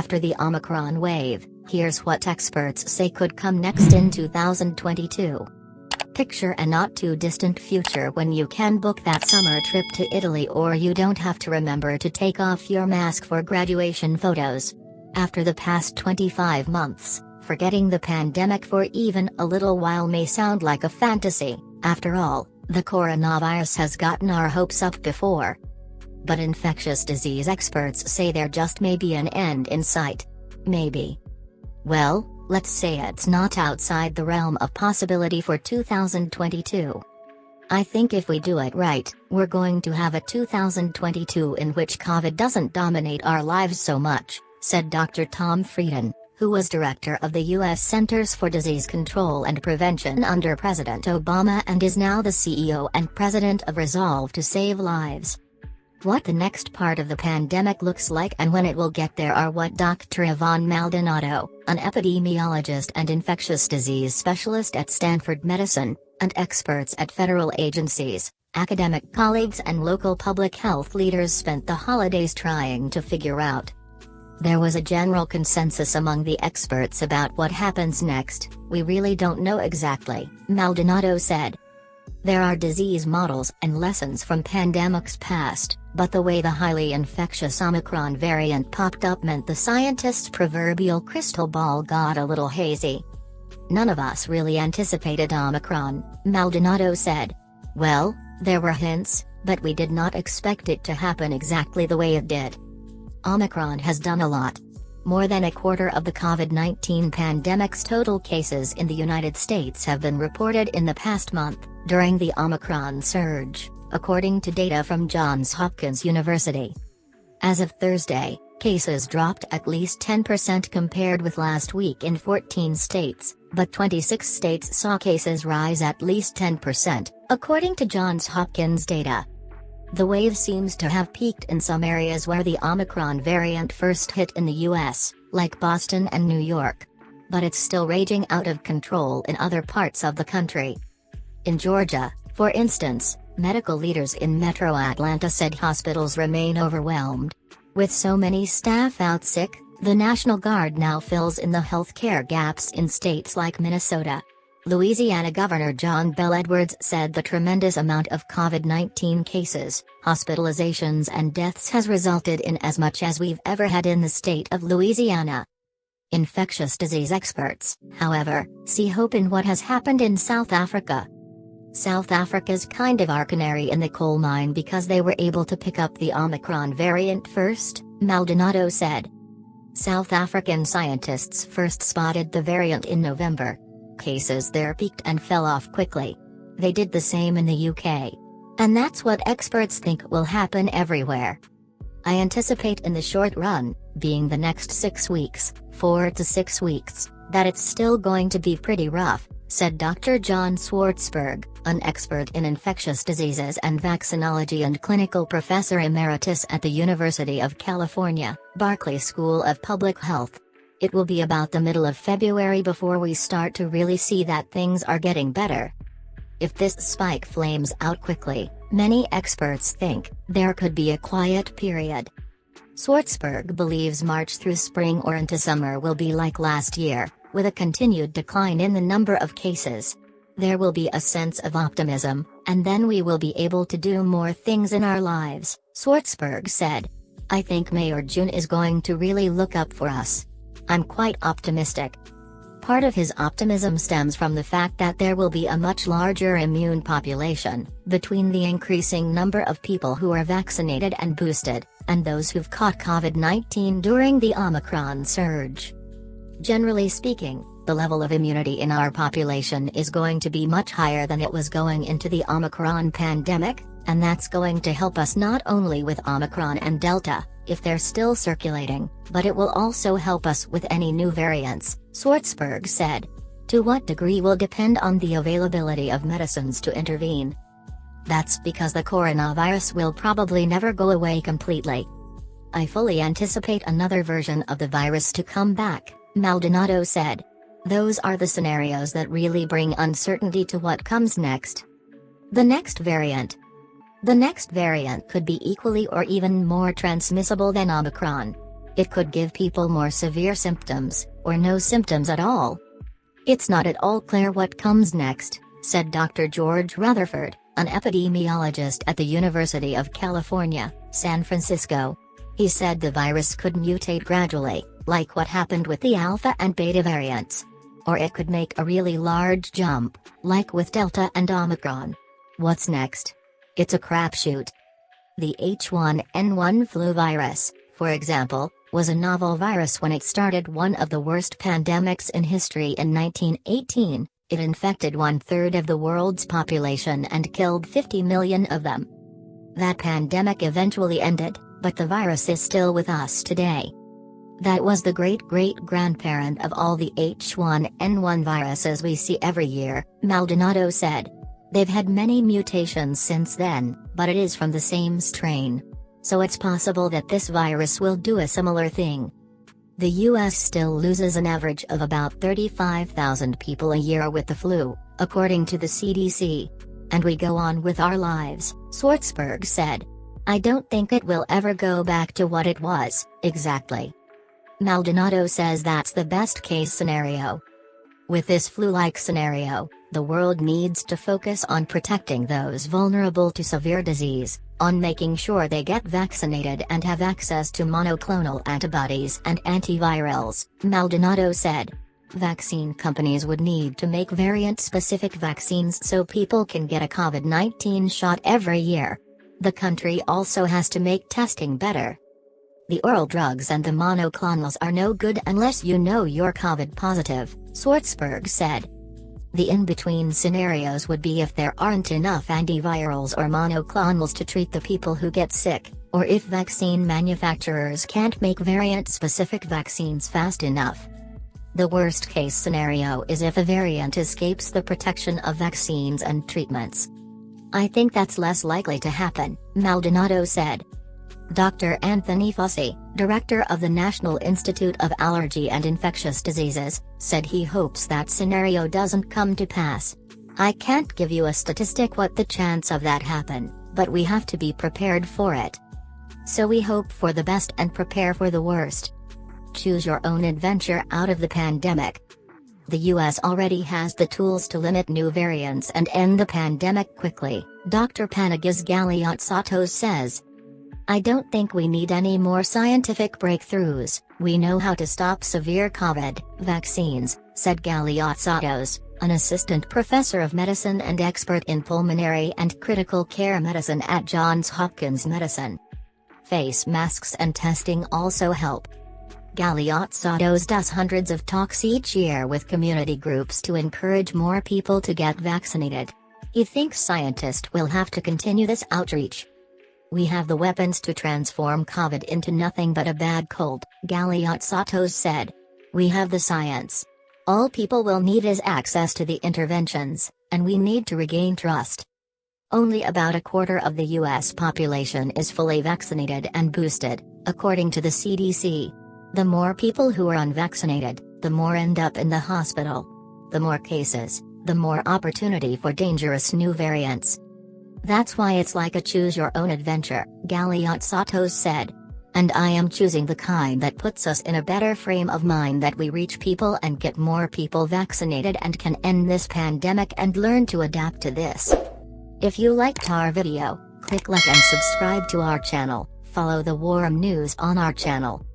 After the Omicron wave, here's what experts say could come next in 2022. Picture a not-too-distant future when you can book that summer trip to Italy, or you don't have to remember to take off your mask for graduation photos. After the past 25 months, forgetting the pandemic for even a little while may sound like a fantasy. After all, the coronavirus has gotten our hopes up before. But infectious disease experts say there just may be an end in sight. Maybe. Well, let's say it's not outside the realm of possibility for 2022. I think if we do it right, we're going to have a 2022 in which COVID doesn't dominate our lives so much, said Dr. Tom Frieden, who was director of the U.S. Centers for Disease Control and Prevention under President Obama and is now the CEO and president of Resolve to Save Lives. What the next part of the pandemic looks like and when it will get there are what Dr. Yvonne Maldonado, an epidemiologist and infectious disease specialist at Stanford Medicine, and experts at federal agencies, academic colleagues and local public health leaders spent the holidays trying to figure out. There was a general consensus among the experts about what happens next. We really don't know exactly, Maldonado said. There are disease models and lessons from pandemics past, but the way the highly infectious Omicron variant popped up meant the scientists' proverbial crystal ball got a little hazy. None of us really anticipated Omicron, Maldonado said. Well, there were hints, but we did not expect it to happen exactly the way it did. Omicron has done a lot. More than a quarter of the COVID-19 pandemic's total cases in the United States have been reported in the past month, during the Omicron surge, according to data from Johns Hopkins University. As of Thursday, cases dropped at least 10% compared with last week in 14 states, but 26 states saw cases rise at least 10%, according to Johns Hopkins data. The wave seems to have peaked in some areas where the Omicron variant first hit in the U.S., like Boston and New York. But it's still raging out of control in other parts of the country. In Georgia, for instance, medical leaders in Metro Atlanta said hospitals remain overwhelmed. With so many staff out sick, the National Guard now fills in the healthcare gaps in states like Minnesota. Louisiana Governor John Bel Edwards said the tremendous amount of COVID-19 cases, hospitalizations and deaths has resulted in as much as we've ever had in the state of Louisiana. Infectious disease experts, however, see hope in what has happened in South Africa. South Africa's kind of our canary in the coal mine because they were able to pick up the Omicron variant first, Maldonado said. South African scientists first spotted the variant in November. Cases there peaked and fell off quickly. They did the same in the UK. And that's what experts think will happen everywhere. I anticipate in the short run, being the next 6 weeks, 4 to 6 weeks, that it's still going to be pretty rough, said Dr. John Swartzberg, an expert in infectious diseases and vaccinology and clinical professor emeritus at the University of California, Berkeley School of Public Health. It will be about the middle of February before we start to really see that things are getting better. If this spike flames out quickly, many experts think there could be a quiet period. Swartzberg believes March through spring or into summer will be like last year, with a continued decline in the number of cases. There will be a sense of optimism, and then we will be able to do more things in our lives, Swartzberg said. I think May or June is going to really look up for us. I'm quite optimistic. Part of his optimism stems from the fact that there will be a much larger immune population, between the increasing number of people who are vaccinated and boosted, and those who've caught COVID-19 during the Omicron surge. Generally speaking, the level of immunity in our population is going to be much higher than it was going into the Omicron pandemic, and that's going to help us not only with Omicron and Delta, if they're still circulating, but it will also help us with any new variants, Swartzberg said. To what degree will depend on the availability of medicines to intervene. That's because the coronavirus will probably never go away completely. I fully anticipate another version of the virus to come back, Maldonado said. Those are the scenarios that really bring uncertainty to what comes next. The next variant could be equally or even more transmissible than Omicron. It could give people more severe symptoms, or no symptoms at all. It's not at all clear what comes next, said Dr. George Rutherford, an epidemiologist at the University of California, San Francisco. He said the virus could mutate gradually, like what happened with the Alpha and Beta variants. Or it could make a really large jump, like with Delta and Omicron. What's next? It's a crapshoot. The H1N1 flu virus, for example, was a novel virus when it started one of the worst pandemics in history in 1918. It infected 1/3 of the world's population and killed 50 million of them. That pandemic eventually ended, but the virus is still with us today. That was the great-great-grandparent of all the H1N1 viruses we see every year, Maldonado said. They've had many mutations since then, but it is from the same strain. So it's possible that this virus will do a similar thing. The US still loses an average of about 35,000 people a year with the flu, according to the CDC. And we go on with our lives, Swartzberg said. I don't think it will ever go back to what it was, exactly. Maldonado says that's the best-case scenario. With this flu-like scenario, the world needs to focus on protecting those vulnerable to severe disease, on making sure they get vaccinated and have access to monoclonal antibodies and antivirals, Maldonado said. Vaccine companies would need to make variant-specific vaccines so people can get a COVID-19 shot every year. The country also has to make testing better. The oral drugs and the monoclonals are no good unless you know you're COVID positive, Swartzberg said. The in-between scenarios would be if there aren't enough antivirals or monoclonals to treat the people who get sick, or if vaccine manufacturers can't make variant-specific vaccines fast enough. The worst-case scenario is if a variant escapes the protection of vaccines and treatments. I think that's less likely to happen, Maldonado said. Dr. Anthony Fauci, director of the National Institute of Allergy and Infectious Diseases, said he hopes that scenario doesn't come to pass. I can't give you a statistic what the chance of that happen, but we have to be prepared for it. So we hope for the best and prepare for the worst. Choose your own adventure out of the pandemic. The US already has the tools to limit new variants and end the pandemic quickly, Dr. Panagis Galiotsatos says. I don't think we need any more scientific breakthroughs, we know how to stop severe COVID vaccines, said Galiotsatos, an assistant professor of medicine and expert in pulmonary and critical care medicine at Johns Hopkins Medicine. Face masks and testing also help. Galiotsatos does hundreds of talks each year with community groups to encourage more people to get vaccinated. He thinks scientists will have to continue this outreach. We have the weapons to transform COVID into nothing but a bad cold, Galiotsatos said. We have the science. All people will need is access to the interventions, and we need to regain trust. Only about a quarter of the US population is fully vaccinated and boosted, according to the CDC. The more people who are unvaccinated, the more end up in the hospital. The more cases, the more opportunity for dangerous new variants. That's why it's like a choose-your-own adventure, Galiotsatos said. And I am choosing the kind that puts us in a better frame of mind that we reach people and get more people vaccinated and can end this pandemic and learn to adapt to this. If you liked our video, click like and subscribe to our channel, follow the Warm News on our channel.